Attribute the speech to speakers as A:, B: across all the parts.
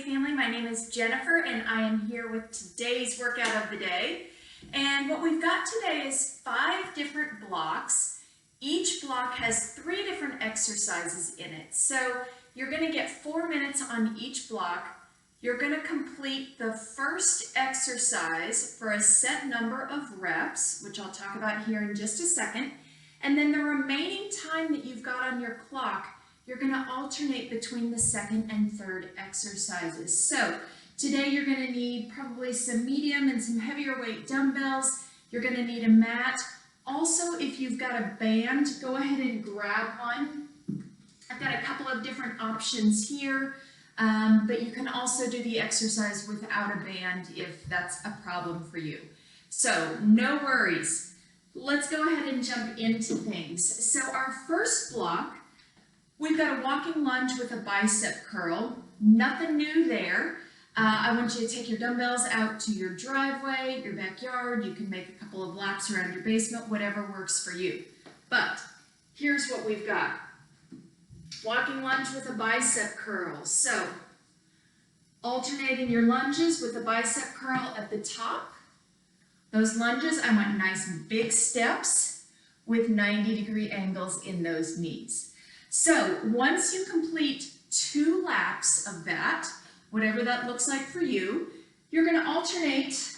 A: family. My name is Jennifer and I am here with today's workout of the day. And what we've got today is 5 different blocks. Each block has 3 different exercises in it. So you're going to get 4 minutes on each block. You're going to complete the first exercise for a set number of reps, which I'll talk about here in just a second. And then the remaining time that you've got on your clock, you're going to alternate between the second and third exercises. So today you're going to need probably some medium and some heavier weight dumbbells. You're going to need a mat. Also, if you've got a band, go ahead and grab one. I've got a couple of different options here, but you can also do the exercise without a band if that's a problem for you. So no worries. Let's go ahead and jump into things. So our first block, we've got a walking lunge with a bicep curl. Nothing new there. I want you to take your dumbbells out to your driveway, your backyard. You can make a couple of laps around your basement, whatever works for you. But here's what we've got. Walking lunge with a bicep curl. So alternating your lunges with a bicep curl at the top. Those lunges, I want nice big steps with 90-degree angles in those knees. So once you complete 2 laps of that, whatever that looks like for you, you're going to alternate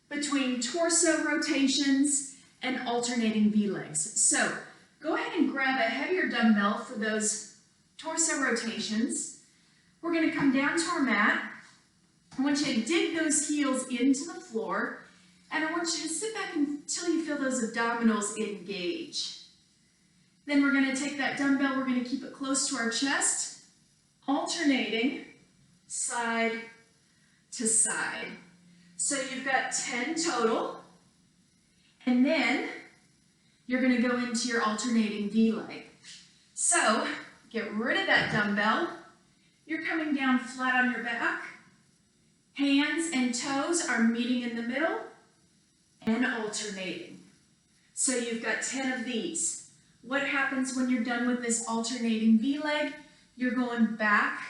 A: between torso rotations and alternating V-legs. So go ahead and grab a heavier dumbbell for those torso rotations. We're going to come down to our mat. I want you to dig those heels into the floor, and I want you to sit back until you feel those abdominals engage. Then we're going to take that dumbbell, we're going to keep it close to our chest, alternating side to side. So you've got 10 total, and then you're going to go into your alternating V-leg. So get rid of that dumbbell. You're coming down flat on your back. Hands and toes are meeting in the middle and alternating. So you've got 10 of these. What happens when you're done with this alternating V-leg? You're going back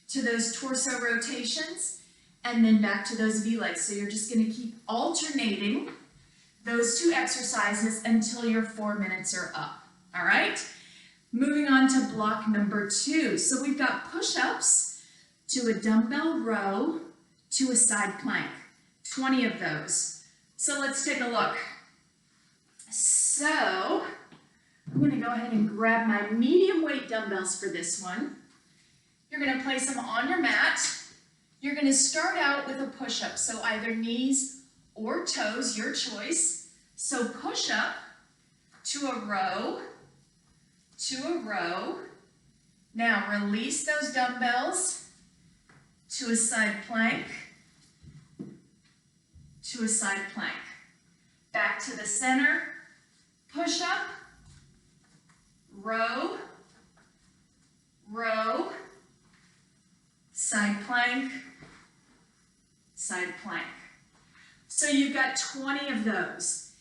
A: to those torso rotations and then back to those V-legs. So you're just going to keep alternating those 2 exercises until your 4 minutes are up. All right? Moving on to block number 2. So we've got push-ups to a dumbbell row to a side plank. 20 of those. So let's take a look. So I'm going to go ahead and grab my medium weight dumbbells for this one. You're going to place them on your mat. You're going to start out with a push-up, so either knees or toes, your choice. So push up to a row, to a row. Now release those dumbbells to a side plank, to a side plank. Back to the center, push up, row, row, side plank, side plank. So you've got 20 of those.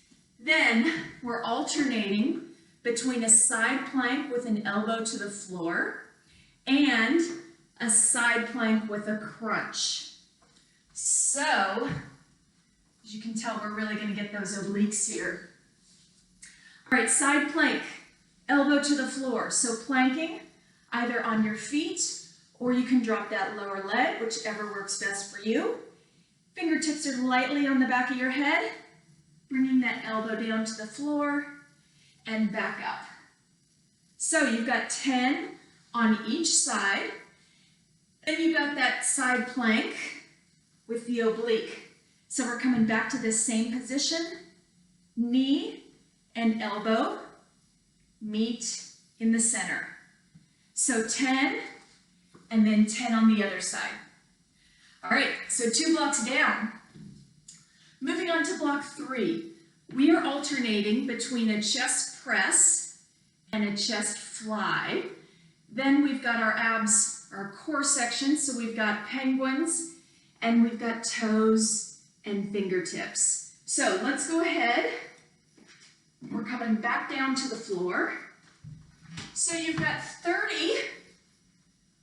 A: Then we're alternating between a side plank with an elbow to the floor and a side plank with a crunch. So, as you can tell, we're really going to get those obliques here. All right, side plank, elbow to the floor. So planking either on your feet or you can drop that lower leg, whichever works best for you. Fingertips are lightly on the back of your head, bringing that elbow down to the floor and back up. So you've got 10 on each side. Then you've got that side plank with the oblique. So we're coming back to this same position. Knee and elbow meet in the center. So 10 and then 10 on the other side. All right, so 2 blocks down. Moving on to block 3. We are alternating between a chest press and a chest fly. Then we've got our abs, our core section, so we've got penguins, and we've got toes and fingertips. So let's go ahead. We're coming back down to the floor. So you've got 30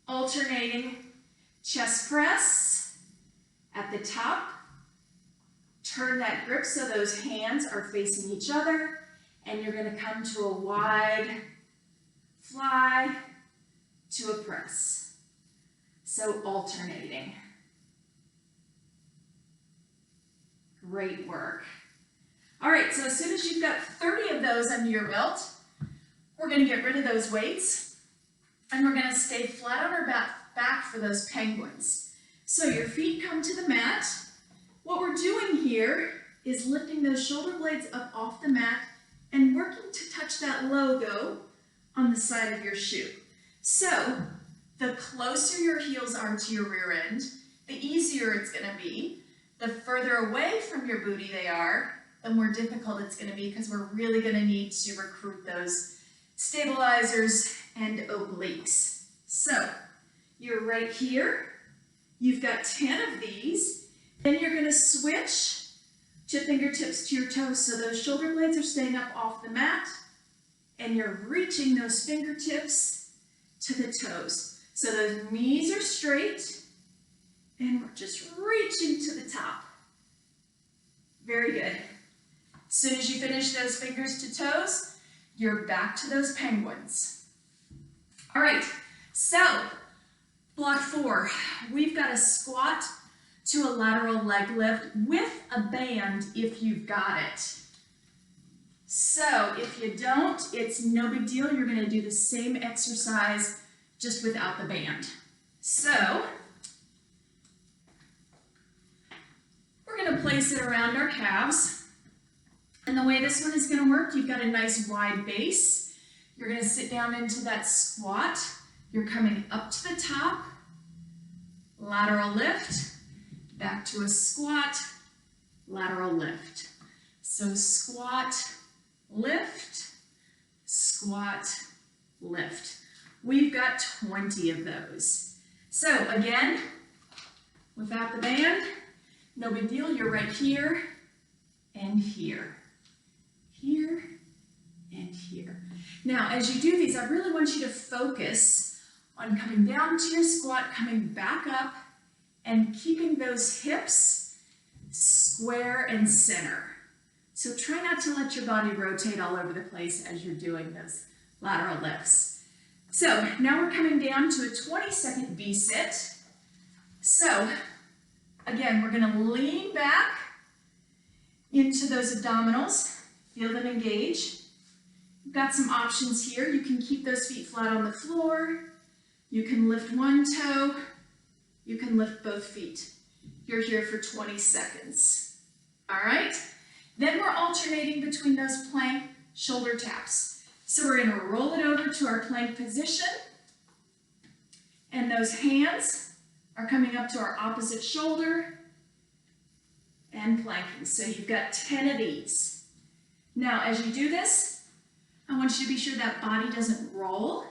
A: alternating Chest press at the top. Turn that grip so those hands are facing each other, and you're going to come to a wide fly to a press. So alternating. Great work. All right, so as soon as you've got 30 of those under your belt, we're going to get rid of those weights, and we're going to stay flat on our back for those penguins. So your feet come to the mat. What we're doing here is lifting those shoulder blades up off the mat and working to touch that logo on the side of your shoe. So the closer your heels are to your rear end, the easier it's going to be. The further away from your booty they are, the more difficult it's going to be, because we're really going to need to recruit those stabilizers and obliques. So you're right here. You've got 10 of these. Then you're going to switch to fingertips to your toes, so those shoulder blades are staying up off the mat, and you're reaching those fingertips to the toes. So those knees are straight, and we're just reaching to the top. Very good. As soon as you finish those fingers to toes, you're back to those penguins. All right, so block 4, we've got a squat to a lateral leg lift with a band if you've got it. So if you don't, it's no big deal. You're going to do the same exercise just without the band. So we're going to place it around our calves. And the way this one is going to work, you've got a nice wide base. You're going to sit down into that squat. You're coming up to the top, lateral lift, back to a squat, lateral lift. So squat, lift, squat, lift. We've got 20 of those. So again, without the band, no big deal. You're right here and here, here and here. Now, as you do these, I really want you to focus on coming down to your squat, coming back up, and keeping those hips square and center. So try not to let your body rotate all over the place as you're doing those lateral lifts. So now we're coming down to a 20-second V-sit. So again, we're going to lean back into those abdominals, feel them engage. You've got some options here. You can keep those feet flat on the floor. You can lift one toe. You can lift both feet. You're here for 20 seconds. All right? Then we're alternating between those plank shoulder taps. So we're going to roll it over to our plank position. And those hands are coming up to our opposite shoulder and planking. So you've got 10 of these. Now, as you do this, I want you to be sure that body doesn't roll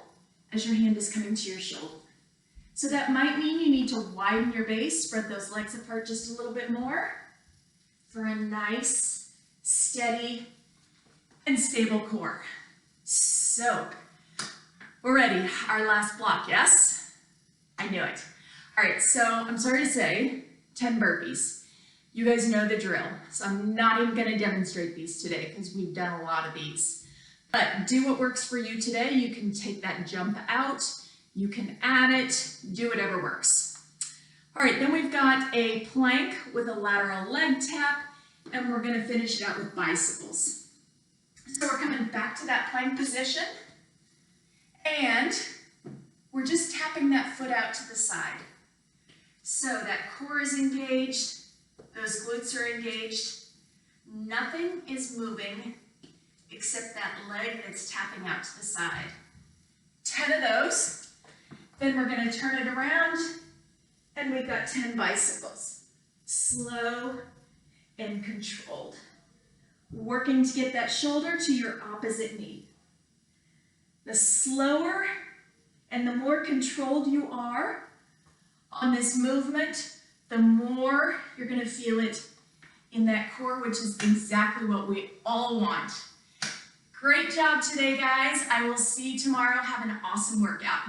A: as your hand is coming to your shoulder. So that might mean you need to widen your base, spread those legs apart just a little bit more for a nice, steady, and stable core. So, we're ready. Our last block, yes? I knew it. All right, so I'm sorry to say, 10 burpees. You guys know the drill, so I'm not even going to demonstrate these today because we've done a lot of these. But do what works for you today. You can take that jump out. You can add it, do whatever works. All right, then we've got a plank with a lateral leg tap, and we're going to finish it out with bicycles. So we're coming back to that plank position, and we're just tapping that foot out to the side. So that core is engaged, those glutes are engaged, nothing is moving except that leg that's tapping out to the side. 10 of those. Then we're going to turn it around, and we've got 10 bicycles. Slow and controlled. Working to get that shoulder to your opposite knee. The slower and the more controlled you are on this movement, the more you're going to feel it in that core, which is exactly what we all want. Great job today, guys. I will see you tomorrow. Have an awesome workout.